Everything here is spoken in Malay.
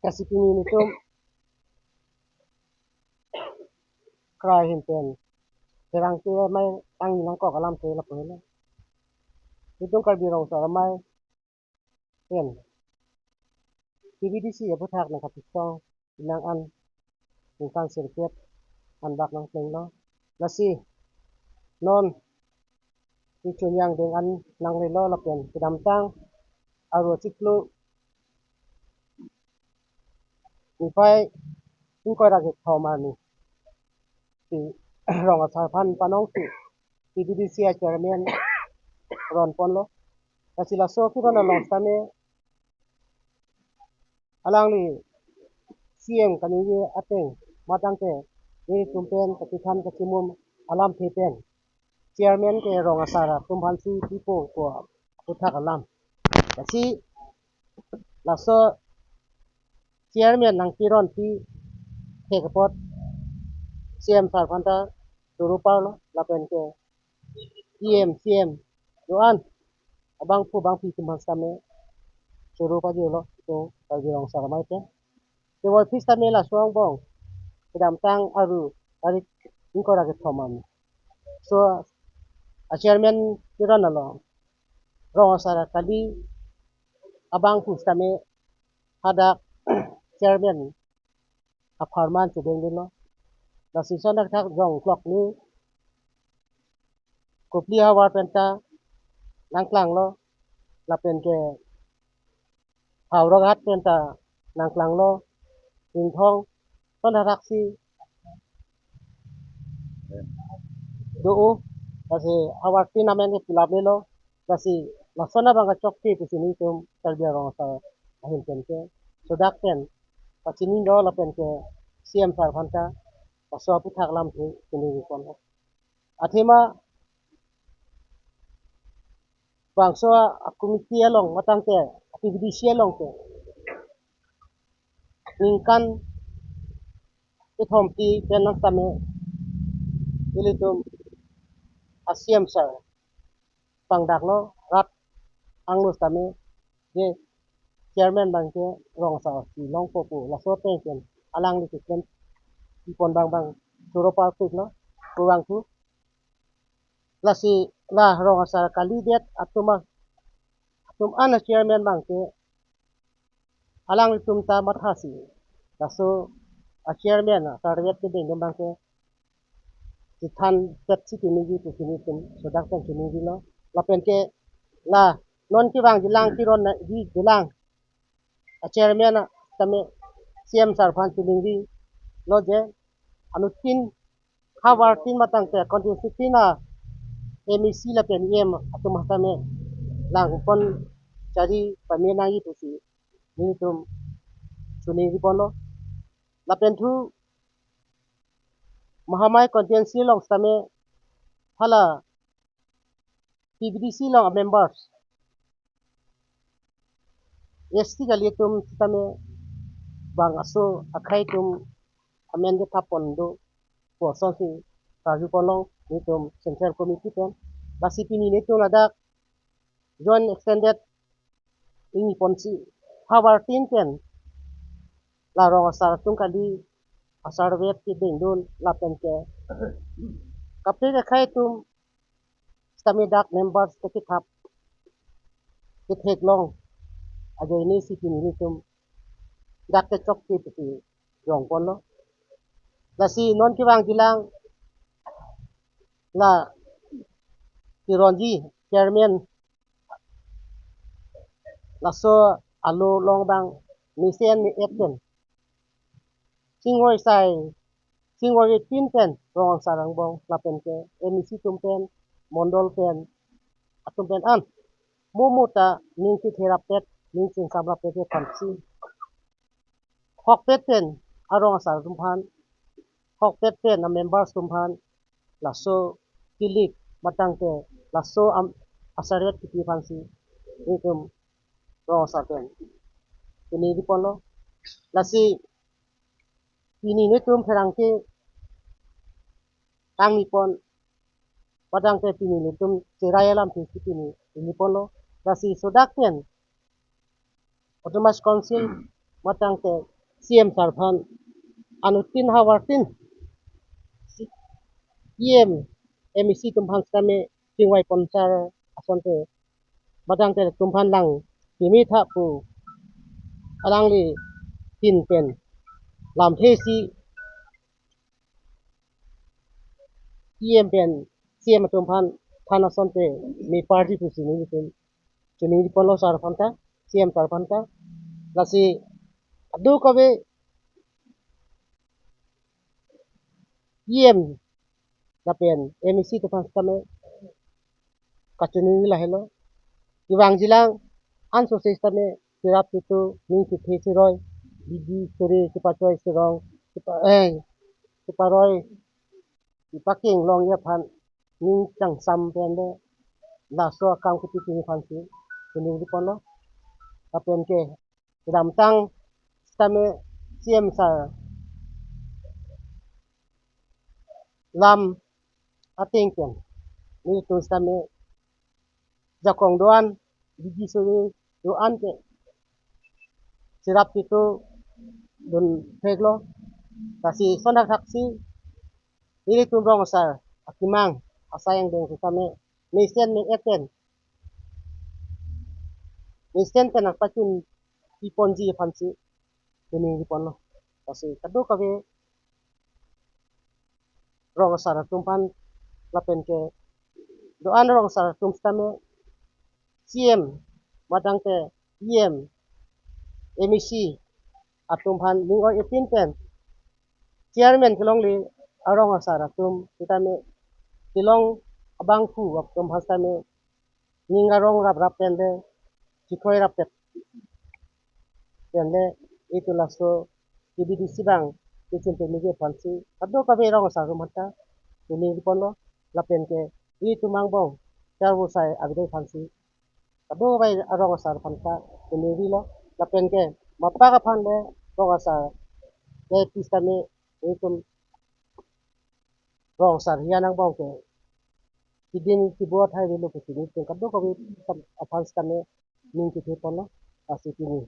kasi pini nito kray hinten terang te mai tang nang ko kalam te la pula itu karbiro sa mai pen PVDC ya puthak na kapitong ilang an ingkang sirket an bak nang teng no nasi non ti chunyang deng an nang le lo la pen kidam tang aro chiklu upai ingko ra ke thoma ni ti rong sa phan panong ti PVDC ya chairman ron pon lo kasi la so ki ron lo stane alang ni CM kanini ateng matang te ni tumpen kapitan kasimum alam thepen chairman ke rong asara tumhan si pipo ko puthak alam kasi la so chairman nang kiron ti thekapot CM sarphanta turupar lo lapen ke CM doan abang pu bang pi tumhan same surupa lo to kagirong saramai te te wa pista mela suang bong kedam tang aru ari ingko ra ke thoman so a chairman kiran alo rong asara kali abang pu stame hada chairman a farman che deng lo la si son thak jong clock ni kopli hawa penta nangklang lo la pen ke hawra gat penta nangklang lo ing thong son thak si do kasi hawa tinamen ke pilap lo kasi lasona bang chokti tu sini tum talbia rong sa ahin pen ke so dak pen pachini do la pen ke CM sar phanta paso pu thak lam thu sini kon athima bangso komiti along matang te PVDC along te ningkan ithom ti penang tame ilitum asiam sar pangdak lo rat anglus tame ye chairman bang ke rong sa si long po pu la so te ken alang ni ken pon bang suropa pik no kurang tu la si la rong sa kali det atuma tum ana chairman bang ke alang tum ta mathasi la so a chairman a target ke ding bang ke than tet si ni gi tu ni tum so dak pen ni gi lo la pen ke la non ki bang jilang ki ron gi jilang a chairman a tame CM sar phan tu ni lo je anu tin khawar tin matang te konti na MEC la pen em atum tame lang pon cari pamena gi tu si ni tum suni gi pono la pen thu mahamai kontensi long tame hala PVDC long members ST kali tum tame bang aso akhai tum amen de tapon do po so si kaju polong ni tum central committee pen basi pini ni tum ada joint extended ini ponsi power tin pen la rong asar tum kali asar web ti ding dun la pen ke kapte ke khai tum stame dak members ke thap ke thek long ajo ini si pini ni tum dak ke chok ti ti jong pon lo la si non ki wang gilang la kironji chairman la so alo long bang ni sen ni epen singoi sai singoi tin pen rong sarang bong la pen ke emisi tum pen mondol pen atum pen an mumuta ning ki therapet ning sing sabra pe ke phansi hok pet pen arong sar tum phan hok pet pen na member tum phan la so kilik matang te la so am asaret ki phansi ni tum rong sar pen ini di polo la si ini ni tum pherang ke tang ni pon padang te pini ni tum chirayalam ti pini ini polo la si sodak pen autonomous council matang te CM sarphan anutin hawartin EM MEC tumphan kami tingwai ponsar asonte matang te tumphan lang timi tha pu alang li tin pen lam thesi EM pen CM tumphan thana sonte mi party pu sini pen chuni polo sarphan ta CM sarphan ta lasi adu kabe EM la pen MEC tumphan kami kachuni la hello iwang jilang an sosial kami kirap itu ning ki thiroi bidi suri kipachoi sirong kipa kiparoi kipaking long ya phan ning chang sam pen de la so kang ku ti ni phan si chuni di polo apen ke ram tang kami CM sar lam ating pen ni tu kami jakong doan bidi suri doan ke sirap itu dun peglo kasi sondak taksi ini tu rong sar akimang asayang deng kami nisen ni eten nisen kan pachun iponji phansi ini di pono kasi kadu kabe rong sar tumpan lapen ke doan rong sar tum kami CM madang te EM MEC atumpan lingo ipin pen chairman kilong li arong sar tum kitame kilong abang fu tum hasame ningarong rap rap pende chikoi rap pende itu laso kibidi sibang kisin pemige pansi ado kabe rong sar mata ini di pono lapen ke itu mangbong charwo sai agde pansi ado bai arong sar panta ini di lo lapen ke mapa ka phande rong sar ke pisame itu rong sar hianang bong ke kidin kibot hai dulu ke sini kado kabe apans kame ning ki pono asipini